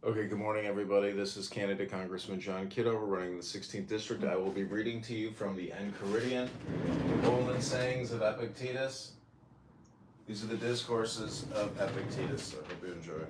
Okay, good morning, everybody. This is candidate Congressman John Kitover running the 16th District. I will be reading to you from the Enchiridion, the Golden Sayings of Epictetus. These are the discourses of Epictetus. I hope you enjoy.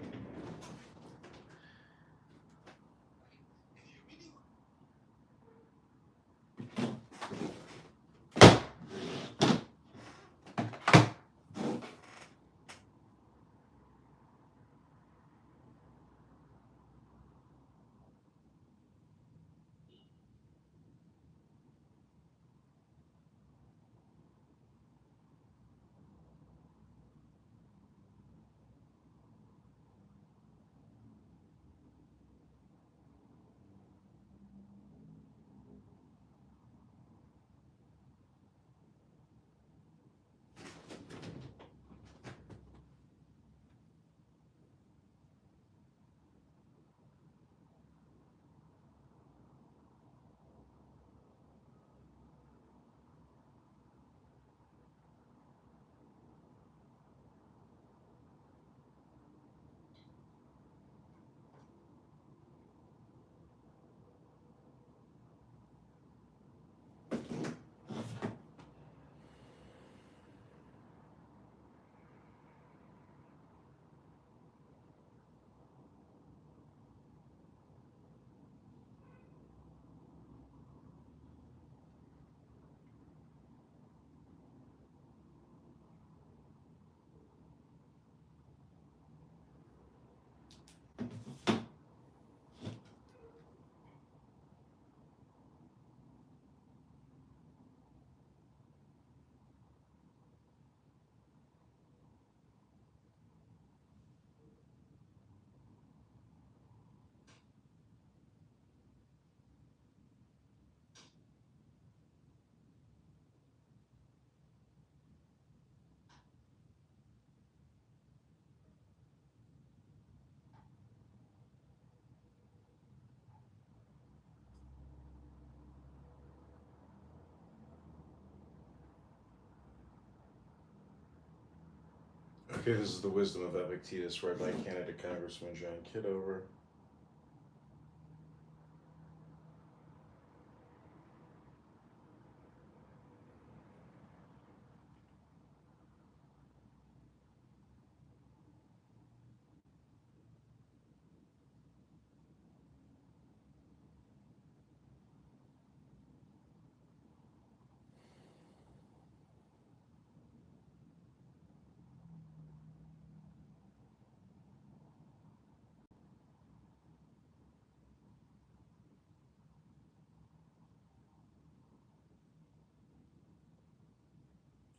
Okay, this is the Wisdom of Epictetus, read by candidate Congressman John Kitover.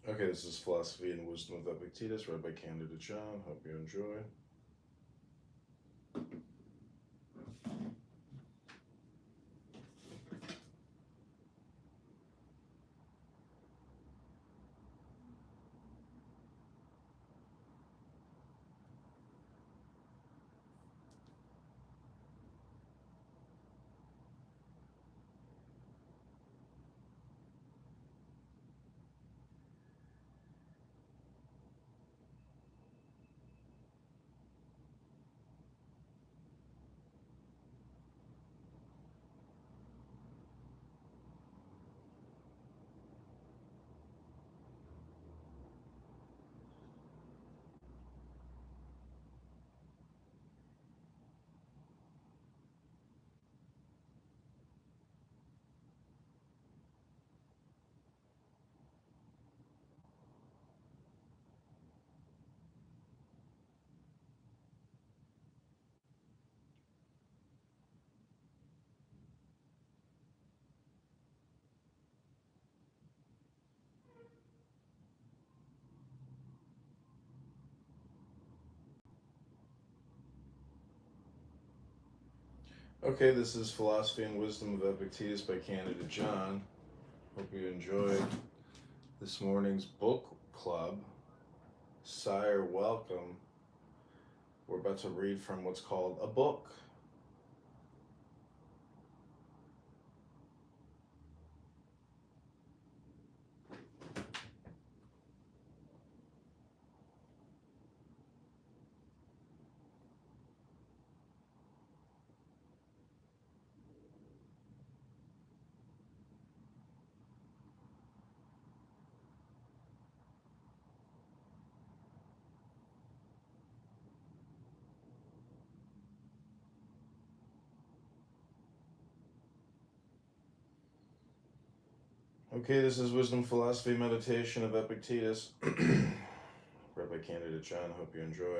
Okay, this is Philosophy and Wisdom of Epictetus, read by candidate John. Hope you enjoy. Okay, this is Philosophy and Wisdom of Epictetus by candidate John. Hope you enjoyed this morning's book club. Sire, welcome. We're about to read from what's called a book. Okay, this is Wisdom, Philosophy, Meditation of Epictetus. Read by Candidate John. Hope you enjoy.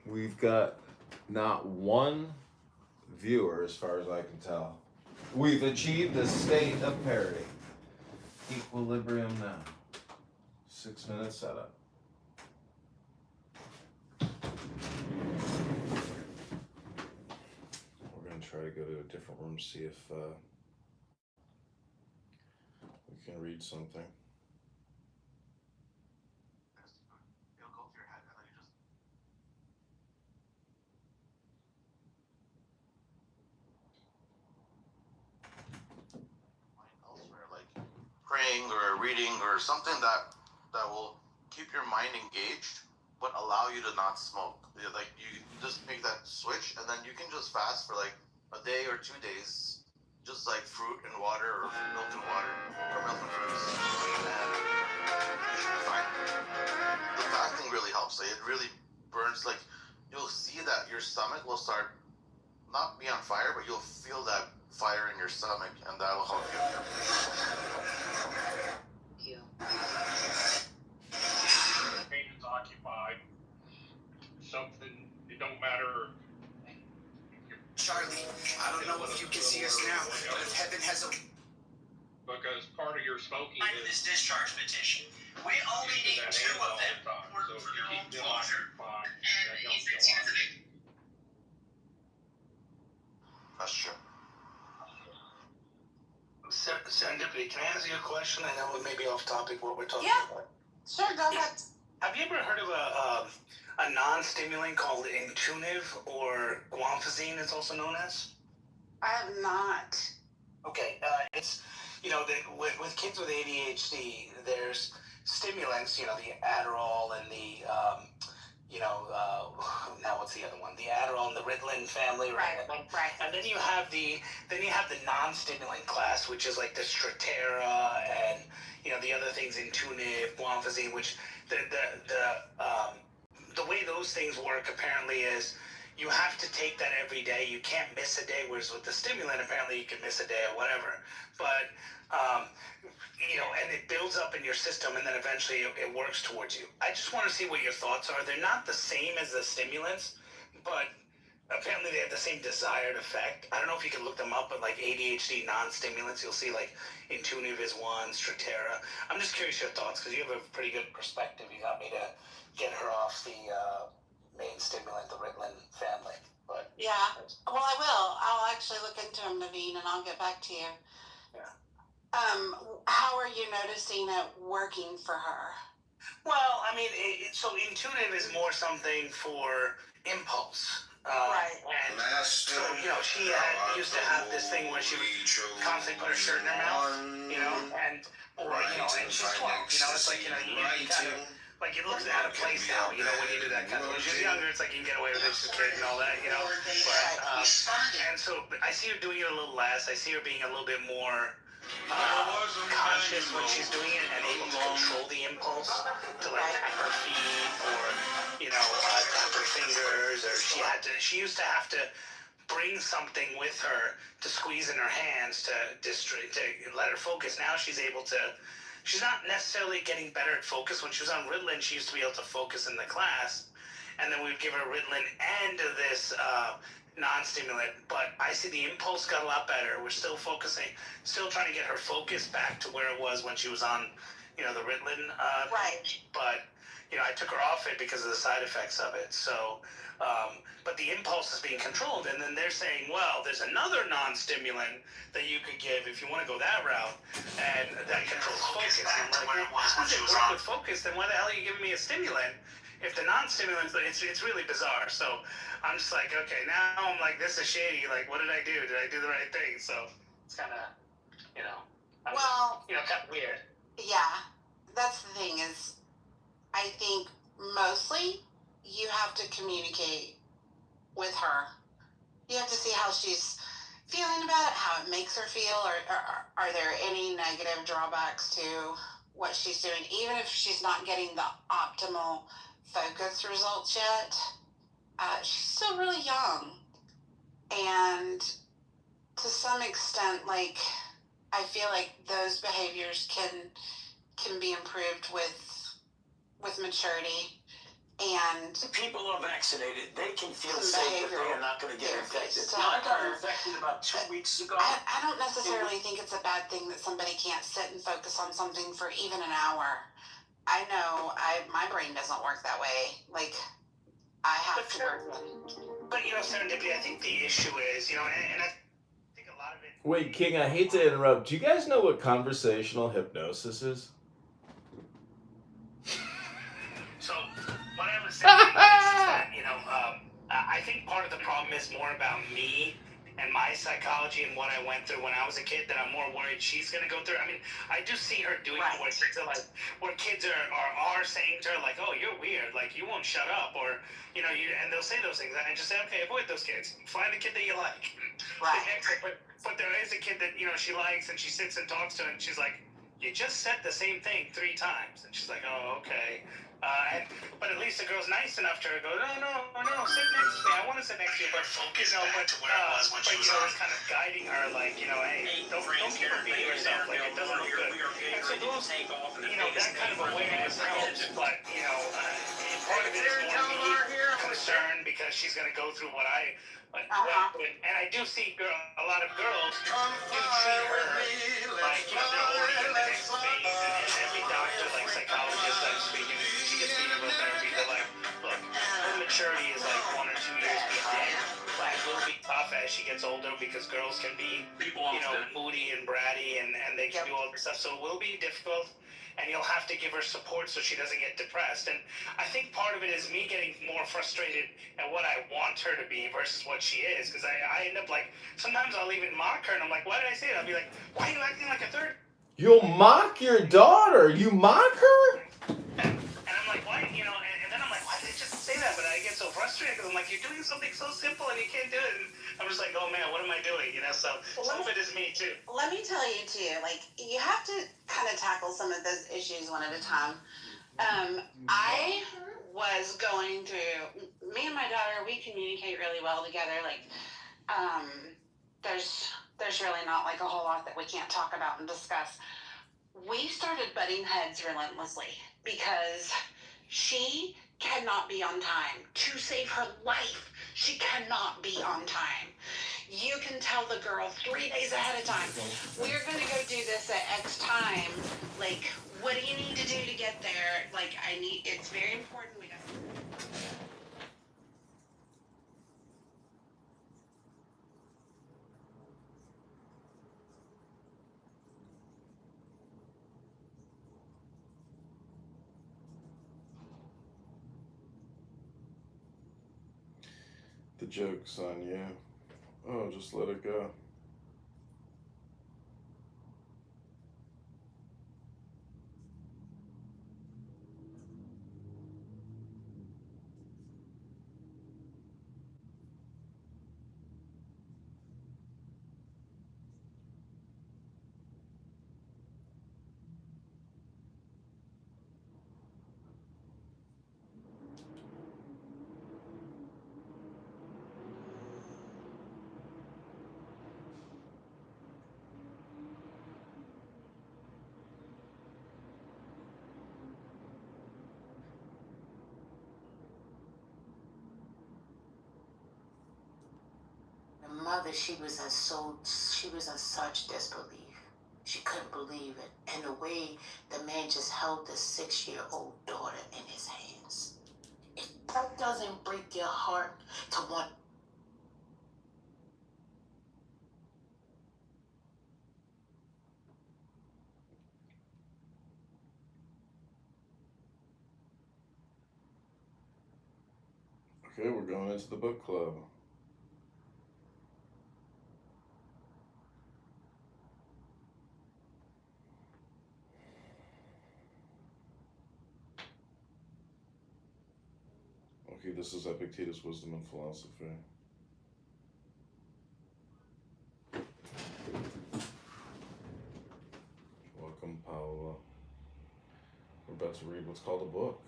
We've got not one viewer, as far as I can tell. We've achieved a state of parity. Equilibrium now. 6 minute setup. We're going to try to go to a different room, see if we can read something. Praying or reading or something that will keep your mind engaged but allow you to not smoke. Like you just make that switch and then you can just fast for like a day or 2 days, just like fruit and water or milk and water or milk and fruits, and you should be fine. The fasting really helps. Like, it really burns. Like you'll see that your stomach will start not be on fire, but you'll feel that fire in your stomach, and that will help you. Brain is occupied. Something, it don't matter. Charlie, I don't know if you can see us now, but if heaven has a... Because part of your smoking Sign this discharge petition. We only need 2 of them for your own pleasure. And he's been sensitive. That's true. Serendipity, can I ask you a question? I know it may be off topic what we're talking about. Sure, go ahead. Have you ever heard of a non-stimulant called Intuniv, or guanfacine, it's also known as? I have not. Okay, it's, with kids with ADHD, there's stimulants, the Adderall and the, now what's the other one? The Adderall and the Ritalin family, right? Right. And then you have the non-stimulant class, which is like the Strattera and the other things, Intuniv, guanfacine, which the way those things work apparently is you have to take that every day. You can't miss a day, whereas with the stimulant apparently you can miss a day or whatever. But and it builds up in your system, and then eventually it works towards you. I just want to see what your thoughts are. They're not the same as the stimulants, but apparently they have the same desired effect. I don't know if you can look them up, but like ADHD non-stimulants, you'll see like Intuniv is one, Strattera. I'm just curious your thoughts, because you have a pretty good perspective. You got me to get her off the main stimulant, the Ritalin family. But yeah, well, I will. I'll actually look into them, Naveen, and I'll get back to you. Yeah. How are you noticing it working for her? Well, I mean, so Intuniv is more something for impulse. Right. And so, she used to have this thing where she would constantly put her shirt in her mouth, and she's 12, it's like, you kind of, like, it looks out of place now, when you do that kind of, when she's younger, it's like you can get away with it, she's a kid and all that, but, and so I see her doing it a little less. I see her being a little bit more conscious when she's doing it and able to control the impulse to like tap her feet or tap her fingers, or she used to have to bring something with her to squeeze in her hands to let her focus. Now she's not necessarily getting better at focus. When she was on Ritalin, she used to be able to focus in the class, and then we'd give her Ritalin and this non-stimulant, but I see the impulse got a lot better. We're still still trying to get her focus back to where it was when she was on, the Ritalin. Right. But, I took her off it because of the side effects of it. So, but the impulse is being controlled, and then they're saying, well, there's another non-stimulant that you could give if you want to go that route, and that controls focus. And I'm like, well, if it works with focus, then why the hell are you giving me a stimulant? If the non-stimulants, it's really bizarre. So I'm just like, okay, now I'm like, this is shady. Like, what did I do? Did I do the right thing? So it's kind of, kind of weird. Yeah, that's the thing is, I think mostly you have to communicate with her. You have to see how she's feeling about it, how it makes her feel, or are there any negative drawbacks to what she's doing, even if she's not getting the optimal focus results yet. she's still really young, and to some extent, like, I feel like those behaviors can be improved with maturity and people who are vaccinated, they can feel some safe that they behavioral are not going to get therapies infected. to I help got her. infected about 2 weeks ago. I don't necessarily think it's a bad thing that somebody can't sit and focus on something for even an hour. I know my brain doesn't work that way. Like, I have to work with. But, serendipity, I think the issue is, and I think a lot of it... Wait, King, I hate to interrupt. Do you guys know what conversational hypnosis is? So, what I was saying is that, I think part of the problem is more about me and my psychology and what I went through when I was a kid, that I'm more worried she's going to go through. I mean, I do see her doing Right. where kids are saying to her, like, oh, you're weird, like, you won't shut up, or, and they'll say those things. And I just say, okay, avoid those kids. Find a kid that you like. Right. But there is a kid that, she likes, and she sits and talks to, and she's like, you just said the same thing 3 times. And she's like, oh, okay. But at least the girl's nice enough to her, go, no, sit next to me. I want to sit next to you. But focus back to where it was when she was it's kind of guiding her, like, hey, don't keep repeating yourself. Like, it doesn't look good. And so those, that kind of awareness helps. But, part of it is more me concerned because she's going to go through what I went through. And I do see a lot of girls do see her, like, they're already in the next phase. And every doctor, like, psychologist I'm speaking to, she gets behavioral therapy. They're like, look, her maturity is like 1 or 2 years behind. Like, it will be tough as she gets older because girls can be, moody and bratty, and they can do all this stuff. So it will be difficult, and you'll have to give her support so she doesn't get depressed. And I think part of it is me getting more frustrated at what I want her to be versus what she is, because I end up, like, sometimes I'll even mock her, and I'm like, why did I say that? I'll be like, why are you acting like a third? You'll mock your daughter? You mock her? And I'm like, why? And then I'm like, why did I just say that? But I get so frustrated because I'm like, you're doing something so simple and you can't do it. And I'm just like, oh man, what am I doing? So some of it is me too. Let me tell you too, like, you have to kind of tackle some of those issues one at a time. I was going through, me and my daughter, we communicate really well together. Like, there's really not like a whole lot that we can't talk about and discuss. We started butting heads relentlessly because she cannot be on time. To save her life, she cannot be on time. You can tell the girl 3 days ahead of time, we're going to go do this at X time. Like, what do you need to do to get there? Like, it's very important. We got. The joke's on you. Oh, just let it go. Mother, she was in such disbelief. She couldn't believe it. And the way the man just held the 6-year-old daughter in his hands. If that doesn't break your heart to want. Okay, we're going into the book club. Okay, this is Epictetus' Wisdom and Philosophy. Welcome, Paola. We're about to read what's called a book.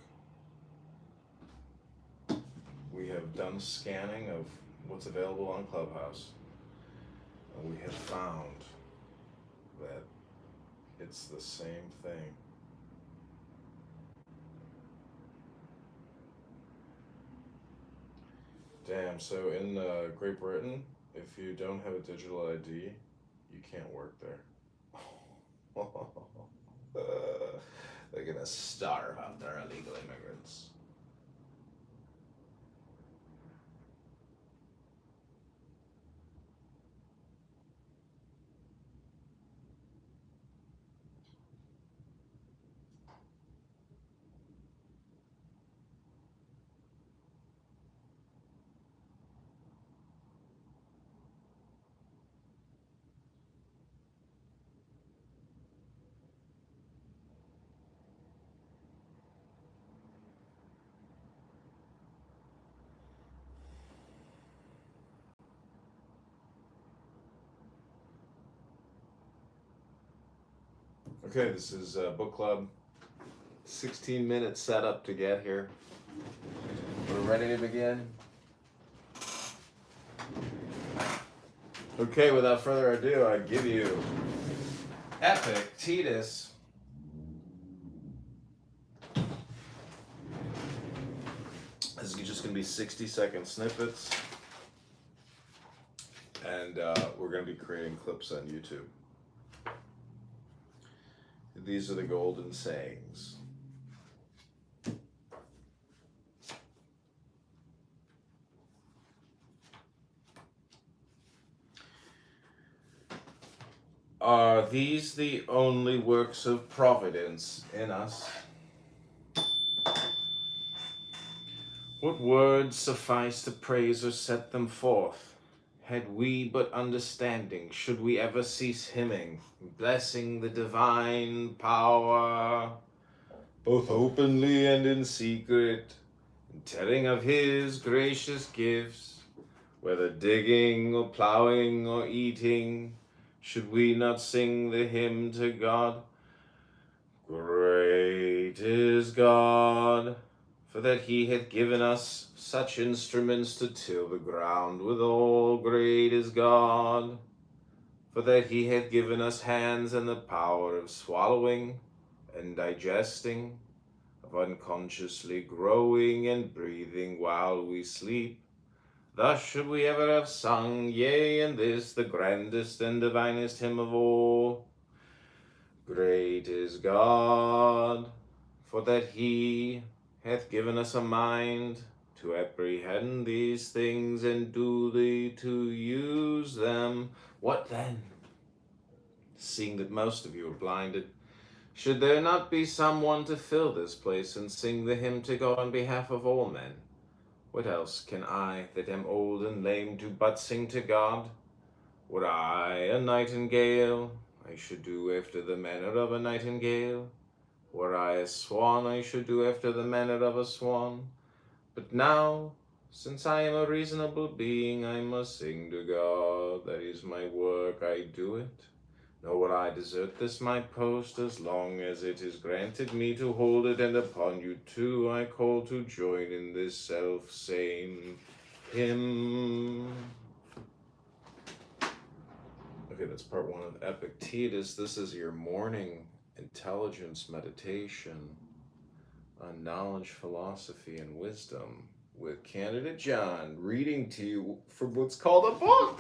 We have done scanning of what's available on Clubhouse, and we have found that it's the same thing. Damn, so in Great Britain, if you don't have a digital ID, you can't work there. They're gonna starve out there, illegal immigrants. Okay, this is book club. 16-minute setup to get here. We're ready to begin. Okay, without further ado, I give you Epictetus. This is just going to be 60-second snippets, and we're going to be creating clips on YouTube. These are the golden sayings. Are these the only works of providence in us? What words suffice to praise or set them forth? Had we but understanding, should we ever cease hymning, blessing the divine power, both openly and in secret, and telling of his gracious gifts, whether digging or plowing or eating, should we not sing the hymn to God? Great is God, for that he hath given us such instruments to till the ground withal. Great is God, for that he hath given us hands and the power of swallowing and digesting, of unconsciously growing and breathing while we sleep. Thus should we ever have sung, yea, and this the grandest and divinest hymn of all. Great is God, for that he hath given us a mind to apprehend these things and duly to use them. What then? Seeing that most of you are blinded, should there not be someone to fill this place and sing the hymn to God on behalf of all men? What else can I, that am old and lame, do but sing to God? Were I a nightingale, I should do after the manner of a nightingale. Were I a swan, I should do after the manner of a swan. But now, since I am a reasonable being, I must sing to God. That is my work, I do it. Nor will I desert this my post, as long as it is granted me to hold it, and upon you too I call to join in this self-same hymn. Okay, that's part one of Epictetus. This is your morning intelligence meditation on knowledge, philosophy, and wisdom with Candidate John, reading to you from what's called a book.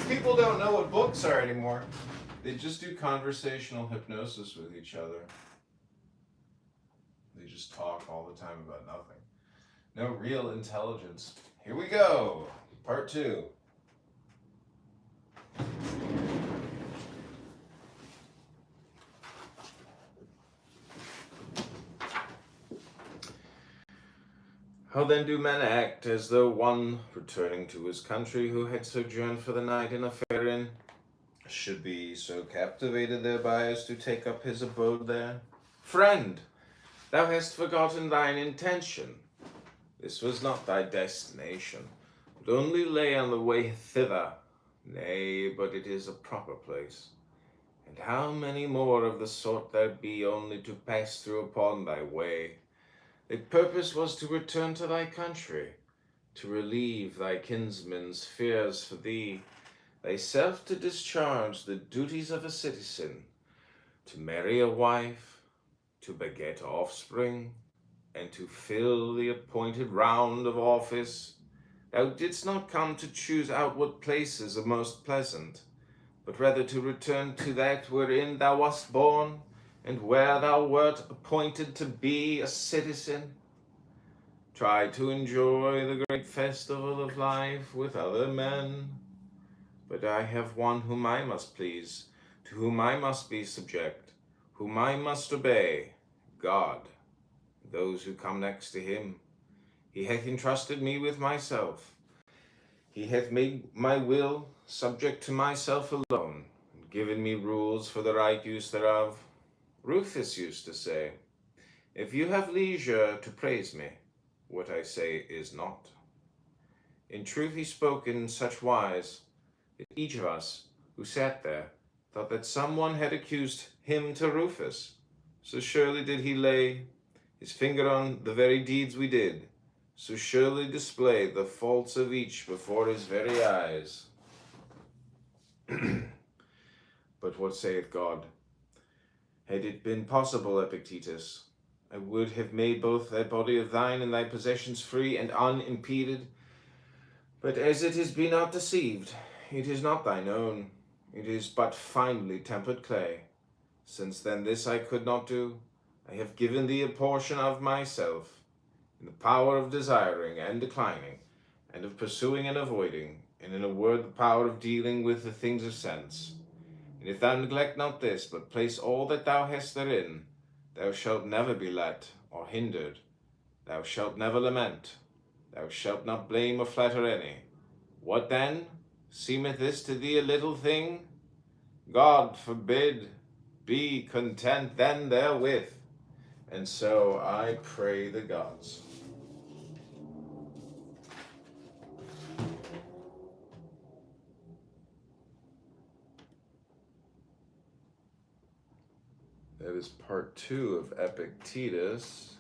People don't know what books are anymore. They just do conversational hypnosis with each other. They just talk all the time about nothing. No real intelligence. Here we go. Part two. How then do men act, as though one returning to his country who had sojourned for the night in a fair inn should be so captivated thereby as to take up his abode there? Friend, thou hast forgotten thine intention. This was not thy destination, but only lay on the way thither. Nay, but it is a proper place. And how many more of the sort there be only to pass through upon thy way? Thy purpose was to return to thy country, to relieve thy kinsmen's fears for thee, thyself to discharge the duties of a citizen, to marry a wife, to beget offspring, and to fill the appointed round of office. Thou didst not come to choose out what places are most pleasant, but rather to return to that wherein thou wast born, and where thou wert appointed to be a citizen. Try to enjoy the great festival of life with other men. But I have one whom I must please, to whom I must be subject, whom I must obey, God, those who come next to him. He hath entrusted me with myself. He hath made my will subject to myself alone, and given me rules for the right use thereof. Rufus used to say, if you have leisure to praise me, what I say is not. In truth he spoke in such wise that each of us who sat there thought that someone had accused him to Rufus. So surely did he lay his finger on the very deeds we did, so surely display the faults of each before his very eyes. But what saith God? Had it been possible, Epictetus, I would have made both that body of thine and thy possessions free and unimpeded. But as it is, be not deceived. It is not thine own. It is but finely tempered clay. Since then this I could not do, I have given thee a portion of myself, in the power of desiring and declining, and of pursuing and avoiding, and in a word the power of dealing with the things of sense. And if thou neglect not this, but place all that thou hast therein, thou shalt never be let or hindered. Thou shalt never lament. Thou shalt not blame or flatter any. What then? Seemeth this to thee a little thing? God forbid. Be content then therewith. And so I pray the gods. That is part 2 of Epictetus.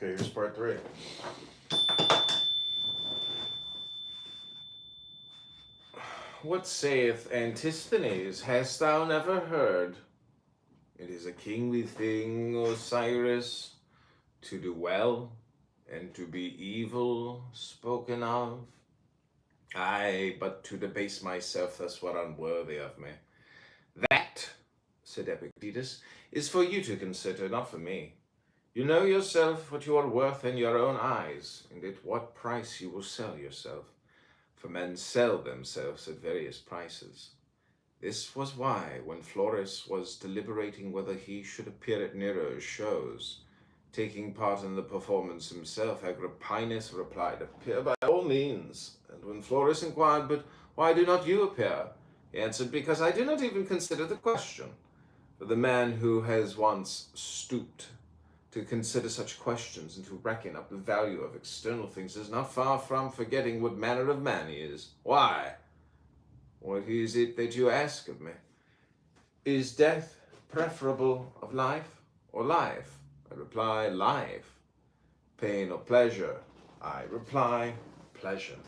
Okay, here's part 3. What saith Antisthenes? Hast thou never heard? It is a kingly thing, Osiris, to do well and to be evil spoken of. Aye, but to debase myself thus were unworthy of me. That, said Epictetus, is for you to consider, not for me. You know yourself what you are worth in your own eyes, and at what price you will sell yourself. For men sell themselves at various prices. This was why, when Florus was deliberating whether he should appear at Nero's shows, taking part in the performance himself, Agrippinus replied, appear by all means. And when Florus inquired, but why do not you appear? He answered, because I do not even consider the question. For the man who has once stooped to consider such questions and to reckon up the value of external things is not far from forgetting what manner of man he is. Why? What is it that you ask of me? Is death preferable of life or life? I reply, life. Pain or pleasure? I reply, pleasure.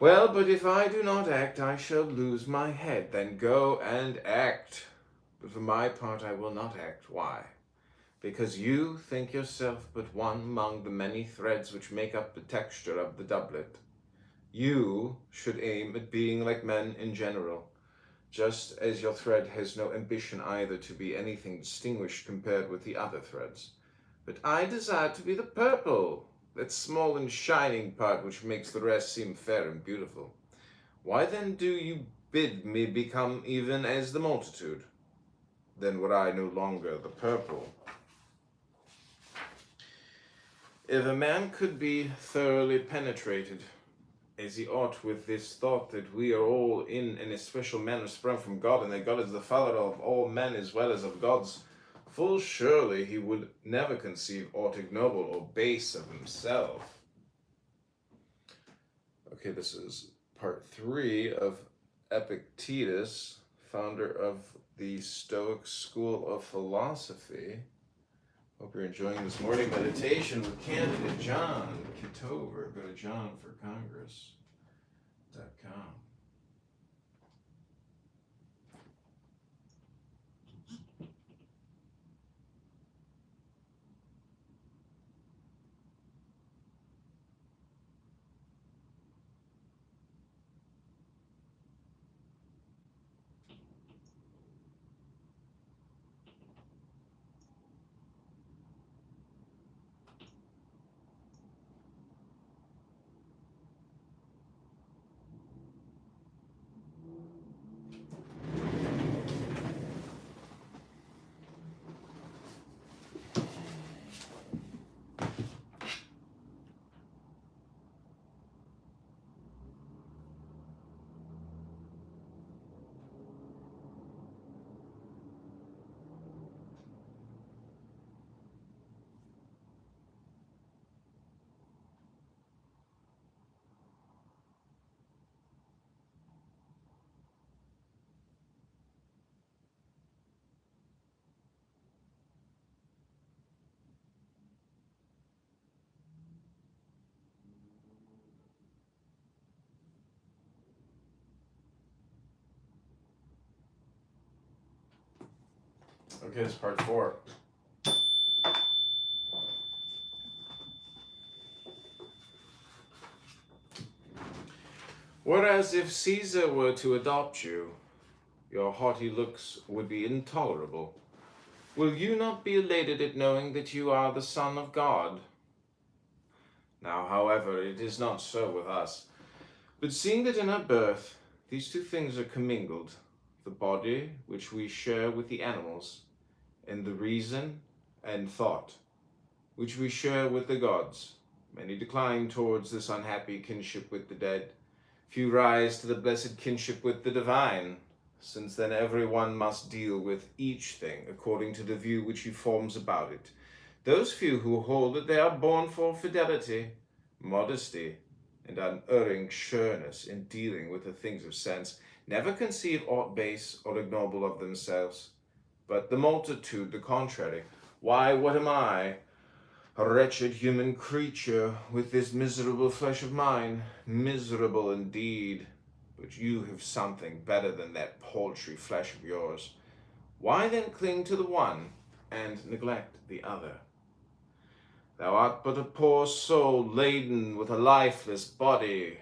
Well, but if I do not act, I shall lose my head. Then go and act. But for my part, I will not act. Why? Because you think yourself but one among the many threads which make up the texture of the doublet. You should aim at being like men in general, just as your thread has no ambition either to be anything distinguished compared with the other threads. But I desire to be the purple, that small and shining part which makes the rest seem fair and beautiful. Why then do you bid me become even as the multitude? Then were I no longer the purple. If a man could be thoroughly penetrated as he ought with this thought that we are all in a special manner sprung from God, and that God is the Father of all men as well as of gods, full surely he would never conceive aught ignoble or base of himself. Okay, this is part 3 of Epictetus, founder of the Stoic school of philosophy. Hope you're enjoying this morning meditation with candidate John Kitover. Go to johnforcongress.com. Okay, it's part 4. Whereas if Caesar were to adopt you, your haughty looks would be intolerable. Will you not be elated at knowing that you are the Son of God? Now, however, it is not so with us. But seeing that in our birth these two things are commingled, the body which we share with the animals, and the reason and thought which we share with the gods, many decline towards this unhappy kinship with the dead. Few rise to the blessed kinship with the divine, since then every one must deal with each thing according to the view which he forms about it. Those few who hold that they are born for fidelity, modesty, and unerring sureness in dealing with the things of sense, never conceive aught base or ignoble of themselves, but the multitude the contrary. Why, what am I? A wretched human creature with this miserable flesh of mine, miserable indeed, but you have something better than that paltry flesh of yours. Why then cling to the one and neglect the other? Thou art but a poor soul laden with a lifeless body.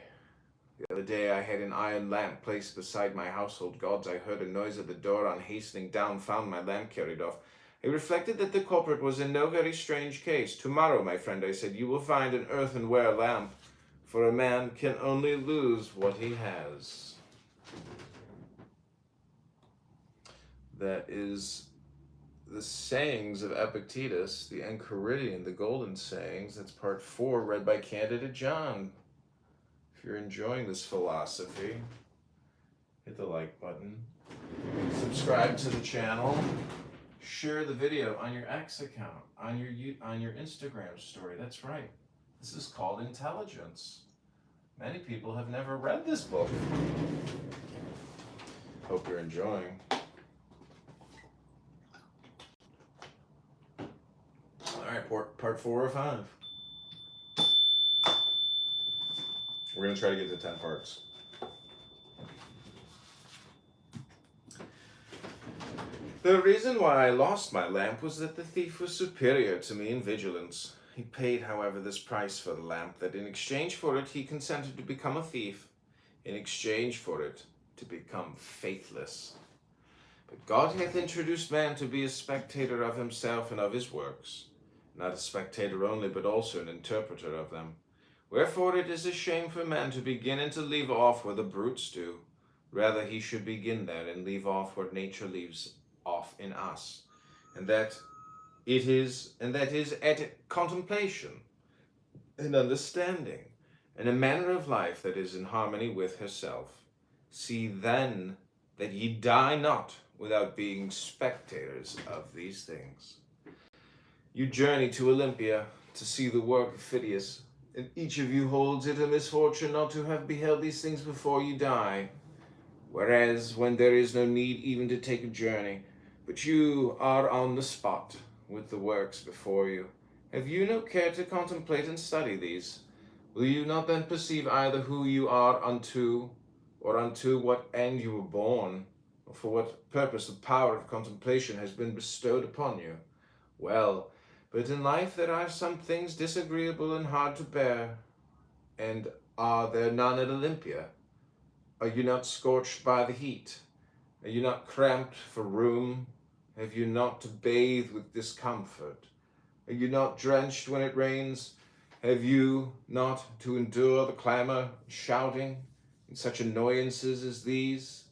The other day I had an iron lamp placed beside my household gods. I heard a noise at the door. On hastening down, found my lamp carried off. I reflected that the culprit was in no very strange case. Tomorrow, my friend, I said, you will find an earthenware lamp, for a man can only lose what he has. That is the sayings of Epictetus, the Enchiridion, the golden sayings. That's part 4, read by candidate John. If you're enjoying this philosophy, hit the like button, subscribe to the channel, share the video on your X account, on your Instagram story. That's right. This is called intelligence. Many people have never read this book. Hope you're enjoying. All right, part 4 or 5. We're going to try to get to 10 parts. The reason why I lost my lamp was that the thief was superior to me in vigilance. He paid, however, this price for the lamp, that in exchange for it he consented to become a thief, in exchange for it to become faithless. But God hath introduced man to be a spectator of himself and of his works, not a spectator only, but also an interpreter of them. Wherefore it is a shame for man to begin and to leave off where the brutes do. Rather he should begin there and leave off where nature leaves off in us, and that is at contemplation and understanding and a manner of life that is in harmony with herself. See then that ye die not without being spectators of these things. You journey to Olympia to see the work of Phidias, and each of you holds it a misfortune not to have beheld these things before you die. Whereas when there is no need even to take a journey, but you are on the spot with the works before you, have you no care to contemplate and study these? Will you not then perceive either who you are unto, or unto what end you were born, or for what purpose the power of contemplation has been bestowed upon you? Well, but in life there are some things disagreeable and hard to bear, and are there none at Olympia? Are you not scorched by the heat? Are you not cramped for room? Have you not to bathe with discomfort? Are you not drenched when it rains? Have you not to endure the clamor, shouting, and such annoyances as these?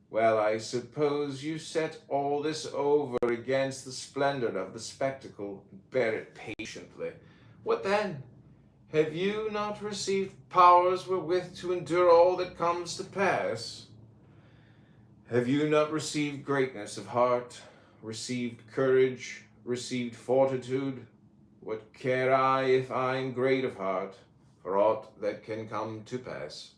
Well, I suppose you set all this over against the splendor of the spectacle, and bear it patiently. What then? Have you not received powers wherewith to endure all that comes to pass? Have you not received greatness of heart, received courage, received fortitude? What care I if I am great of heart, for aught that can come to pass?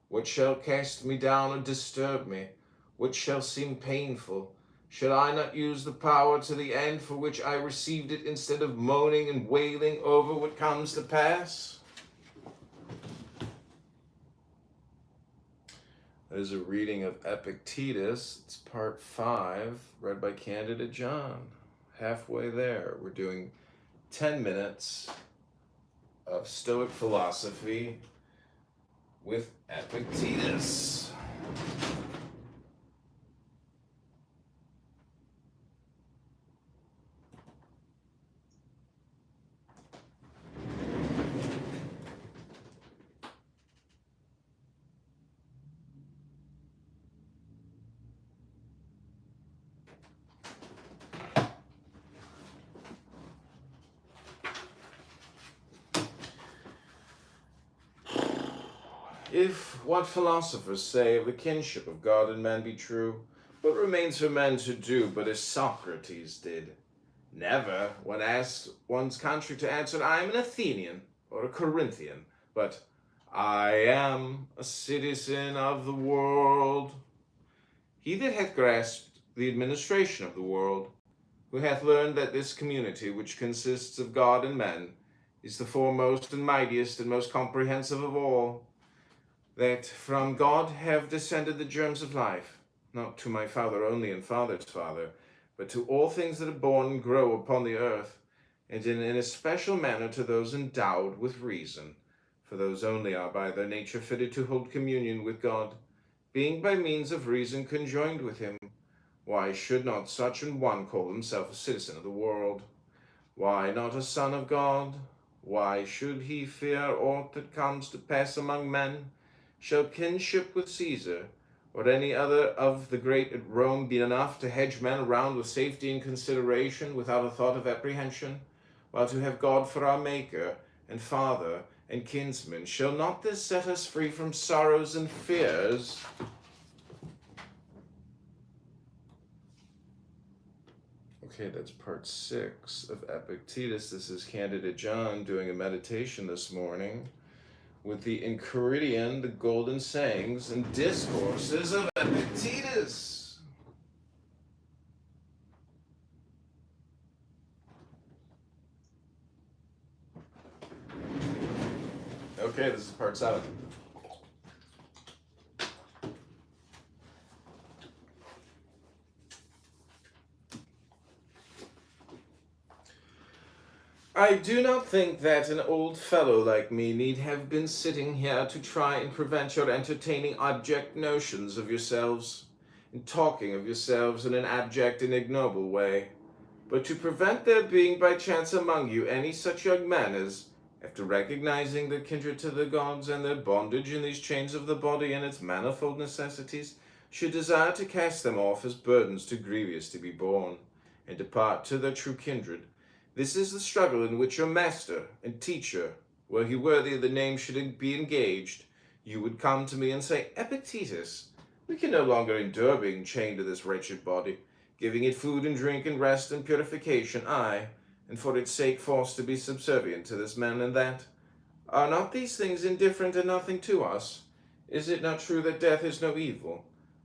What shall cast me down or disturb me? What shall seem painful? Shall I not use the power to the end for which I received it, instead of moaning and wailing over what comes to pass? That is a reading of Epictetus. It's part 5, read by Candidate John. Halfway there. We're doing 10 minutes of Stoic philosophy with Epictetus. If what philosophers say of the kinship of God and man be true, what remains for men to do but as Socrates did? Never, when asked one's country, to answer, I am an Athenian or a Corinthian, but I am a citizen of the world. He that hath grasped the administration of the world, who hath learned that this community, which consists of God and men, is the foremost and mightiest and most comprehensive of all, that from God have descended the germs of life, not to my father only and father's father, but to all things that are born and grow upon the earth, and in an especial manner to those endowed with reason, for those only are by their nature fitted to hold communion with God, being by means of reason conjoined with him. Why should not such an one call himself a citizen of the world? Why not a son of God? Why should he fear aught that comes to pass among men? Shall kinship with Caesar, or any other of the great at Rome, be enough to hedge men around with safety and consideration, without a thought of apprehension? While to have God for our Maker, and Father, and kinsman, shall not this set us free from sorrows and fears? Okay, that's part 6 of Epictetus. This is Candidate John doing a meditation this morning with the Enchiridion, the golden sayings and discourses of Epictetus. Okay, this is part 7. I do not think that an old fellow like me need have been sitting here to try and prevent your entertaining abject notions of yourselves, and talking of yourselves in an abject and ignoble way, but to prevent there being by chance among you any such young men as, after recognizing their kindred to the gods and their bondage in these chains of the body and its manifold necessities, should desire to cast them off as burdens too grievous to be borne, and depart to their true kindred. This is the struggle in which your master and teacher, were he worthy of the name should be engaged, you would come to me and say, Epictetus, we can no longer endure being chained to this wretched body, giving it food and drink and rest and purification, aye, and for its sake forced to be subservient to this man and that. Are not these things indifferent and nothing to us? Is it not true that death is no evil?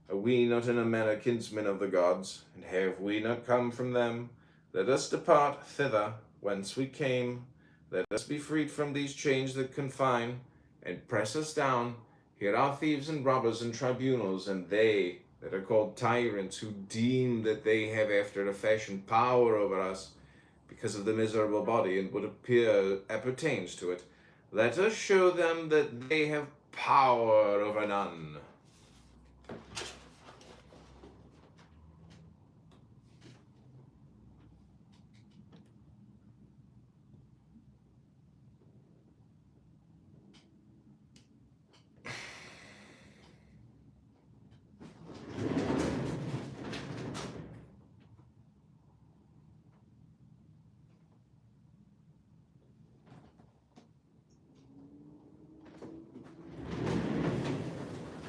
Are we not in a manner kinsmen of the gods, and have we not come from them? Let us depart thither whence we came. Let us be freed from these chains that confine and press us down. Here are thieves and robbers and tribunals, and they that are called tyrants, who deem that they have after a fashion power over us because of the miserable body and what appertains to it. Let us show them that they have power over none.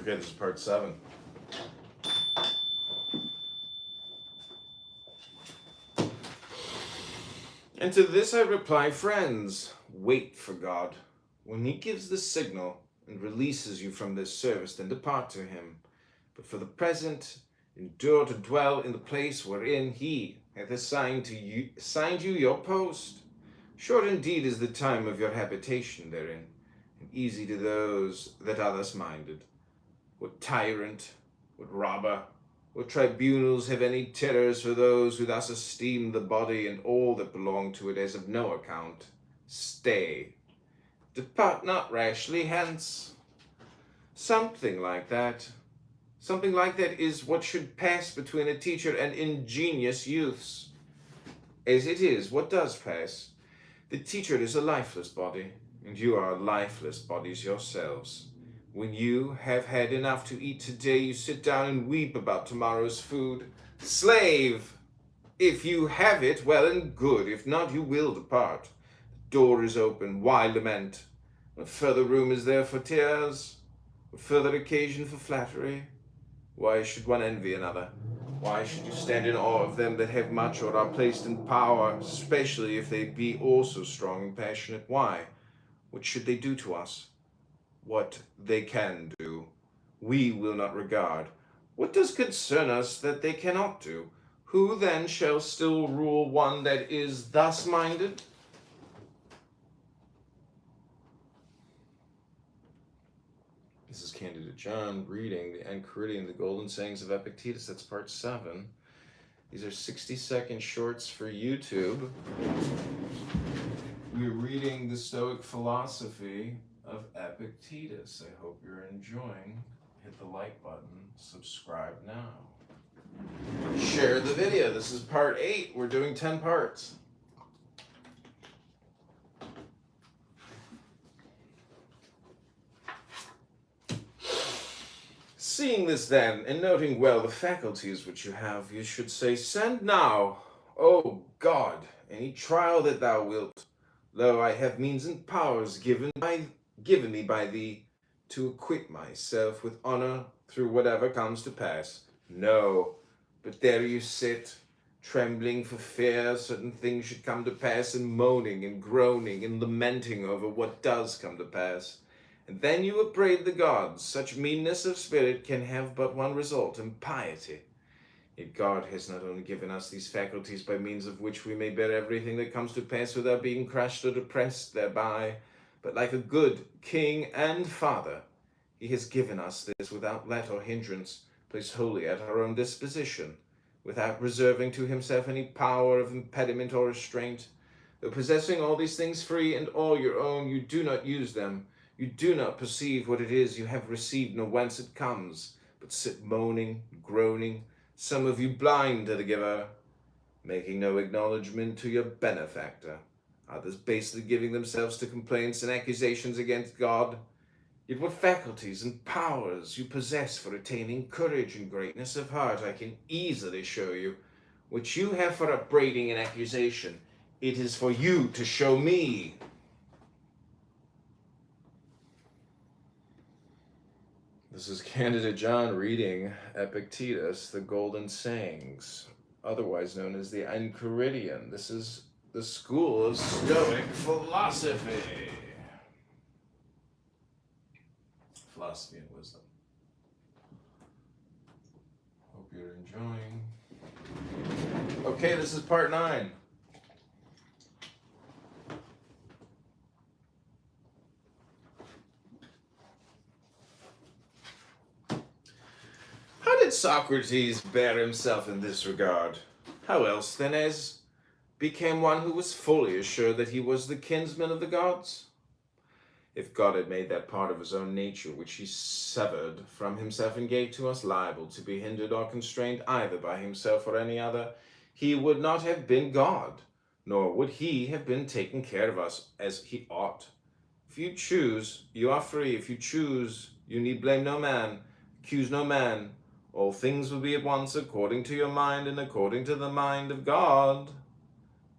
Okay, this is part 7. And to this I reply, friends, wait for God. When he gives the signal and releases you from this service, then depart to him. But for the present, endure to dwell in the place wherein he hath assigned you your post. Short indeed is the time of your habitation therein, and easy to those that are thus minded. What tyrant, what robber, what tribunals have any terrors for those who thus esteem the body and all that belong to it as of no account? Stay, depart not rashly hence. Something like that is what should pass between a teacher and ingenious youths. As it is, what does pass? The teacher is a lifeless body, and you are lifeless bodies yourselves. When you have had enough to eat today, you sit down and weep about tomorrow's food. Slave! If you have it, well and good. If not, you will depart. The door is open. Why lament? What further room is there for tears? What further occasion for flattery? Why should one envy another? Why should you stand in awe of them that have much or are placed in power, especially if they be also strong and passionate? Why? What should they do to us? What they can do, we will not regard. What does concern us that they cannot do? Who then shall still rule one that is thus minded? This is Candidate John reading the Enchiridion, the Golden Sayings of Epictetus. That's part 7. These are 60-second shorts for YouTube. We're reading the Stoic philosophy of Epictetus. I hope you're enjoying. Hit the like button, subscribe now. Share the video. This is part 8. We're doing 10 parts. Seeing this then, and noting well the faculties which you have, you should say, send now, O God, any trial that thou wilt. Lo, I have means and powers given me by thee, to acquit myself with honor through whatever comes to pass. No, but there you sit, trembling for fear certain things should come to pass, and moaning and groaning and lamenting over what does come to pass. And then you upbraid the gods. Such meanness of spirit can have but one result, impiety. Yet God has not only given us these faculties by means of which we may bear everything that comes to pass without being crushed or depressed thereby, but like a good king and father, he has given us this without let or hindrance, placed wholly at our own disposition, without reserving to himself any power of impediment or restraint. Though possessing all these things free and all your own, you do not use them. You do not perceive what it is you have received, nor whence it comes, but sit moaning, groaning, some of you blind to the giver, making no acknowledgement to your benefactor, others basely giving themselves to complaints and accusations against God. Yet what faculties and powers you possess for attaining courage and greatness of heart, I can easily show you. What you have for upbraiding and accusation, it is for you to show me. This is Candidate John reading Epictetus, the Golden Sayings, otherwise known as the Enchiridion. This is the school of Stoic philosophy. Philosophy and wisdom. Hope you're enjoying. Okay, this is part 9. How did Socrates bear himself in this regard? How else then as became one who was fully assured that he was the kinsman of the gods? If God had made that part of his own nature which he severed from himself and gave to us liable to be hindered or constrained either by himself or any other, he would not have been God, nor would he have been taking care of us as he ought. If you choose, you are free. If you choose, you need blame no man, accuse no man. All things will be at once according to your mind and according to the mind of God.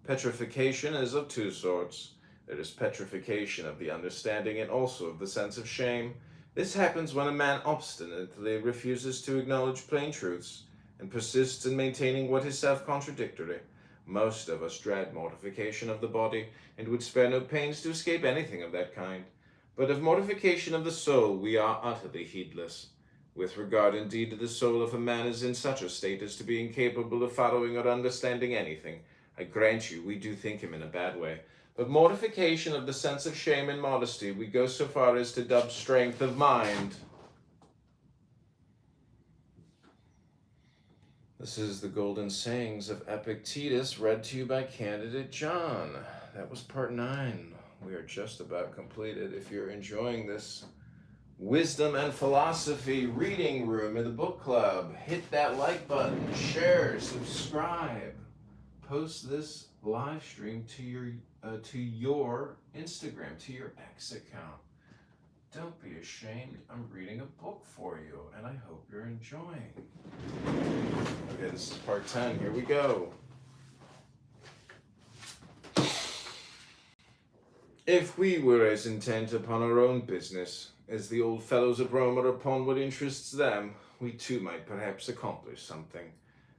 Petrification is of 2 sorts. There is petrification of the understanding and also of the sense of shame. This happens when a man obstinately refuses to acknowledge plain truths and persists in maintaining what is self-contradictory. Most of us dread mortification of the body and would spare no pains to escape anything of that kind. But of mortification of the soul we are utterly heedless. With regard indeed to the soul, if a man is in such a state as to be incapable of following or understanding anything, I grant you we do think him in a bad way. But mortification of the sense of shame and modesty we go so far as to dub strength of mind. This is the Golden Sayings of Epictetus, read to you by Candidate John. That was part 9. We are just about completed. If you're enjoying this wisdom and philosophy reading room in the book club, hit that like button, share, subscribe, post this live stream to your Instagram, to your X account. Don't be ashamed. I'm reading a book for you, and I hope you're enjoying. Okay, this is part 10. Here we go. If we were as intent upon our own business as the old fellows at Rome are upon what interests them, we too might perhaps accomplish something.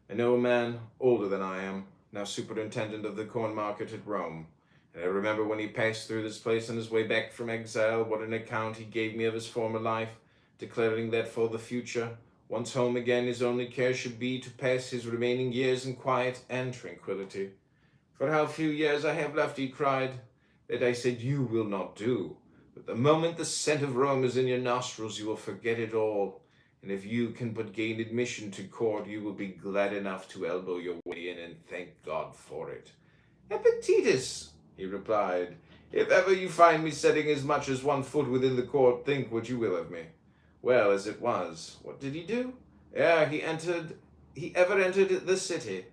I know a man older than I am, now superintendent of the corn market at Rome, and I remember when he passed through this place on his way back from exile, what an account he gave me of his former life, declaring that for the future, once home again, his only care should be to pass his remaining years in quiet and tranquility. For how few years I have left, he cried, that I said you will not do. But the moment the scent of Rome is in your nostrils, you will forget it all. And if you can but gain admission to court, you will be glad enough to elbow your way in and thank God for it. Epictetus, he replied, if ever you find me setting as much as 1 foot within the court, think what you will of me. Well, as it was, what did he do? He ever entered the city.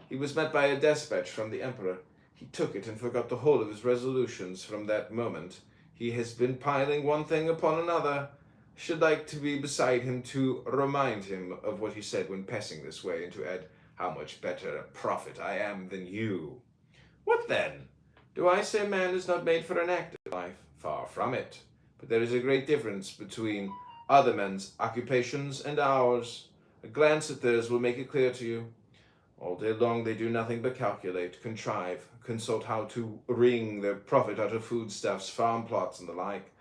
He was met by a despatch from the emperor. He took it and forgot the whole of his resolutions. From that moment, he has been piling one thing upon another. I should like to be beside him to remind him of what he said when passing this way, and to add how much better a prophet I am than you. What then? Do I say man is not made for an active life? Far from it. But there is a great difference between other men's occupations and ours. A glance at theirs will make it clear to you. All day long they do nothing but calculate, contrive, consult how to wring their profit out of foodstuffs, farm plots, and the like.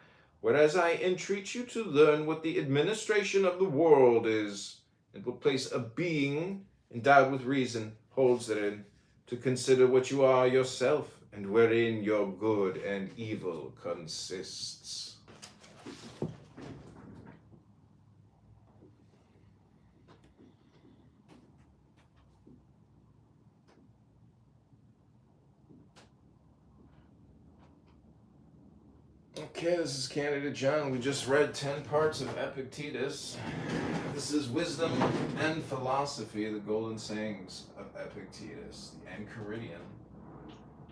Whereas I entreat you to learn what the administration of the world is, and what place a being endowed with reason holds therein, to consider what you are yourself, and wherein your good and evil consists. Okay, this is Candidate John. We just read 10 parts of Epictetus. This is Wisdom and Philosophy, the Golden Sayings of Epictetus, the Enchiridion.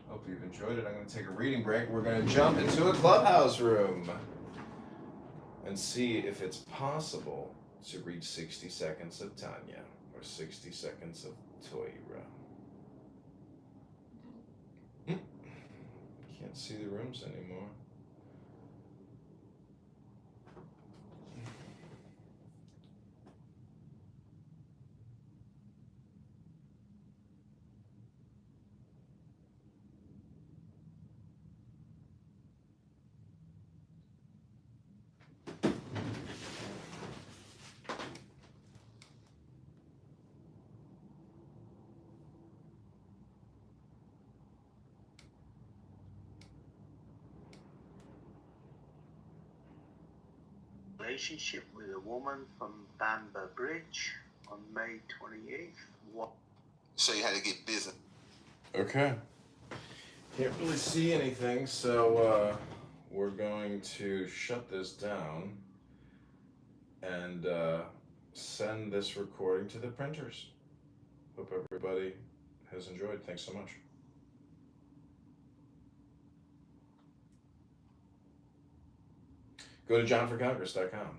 Hope you've enjoyed it. I'm going to take a reading break. We're going to jump into a clubhouse room and see if it's possible to read 60 Seconds of Tanya or 60 Seconds of Toira. Can't see the rooms anymore. relationship with a woman from Bamber Bridge on May 28th. What? So you had to get busy. Okay. Can't really see anything, so we're going to shut this down and send this recording to the printers. Hope everybody has enjoyed. Thanks so much. Go to johnforcongress.com.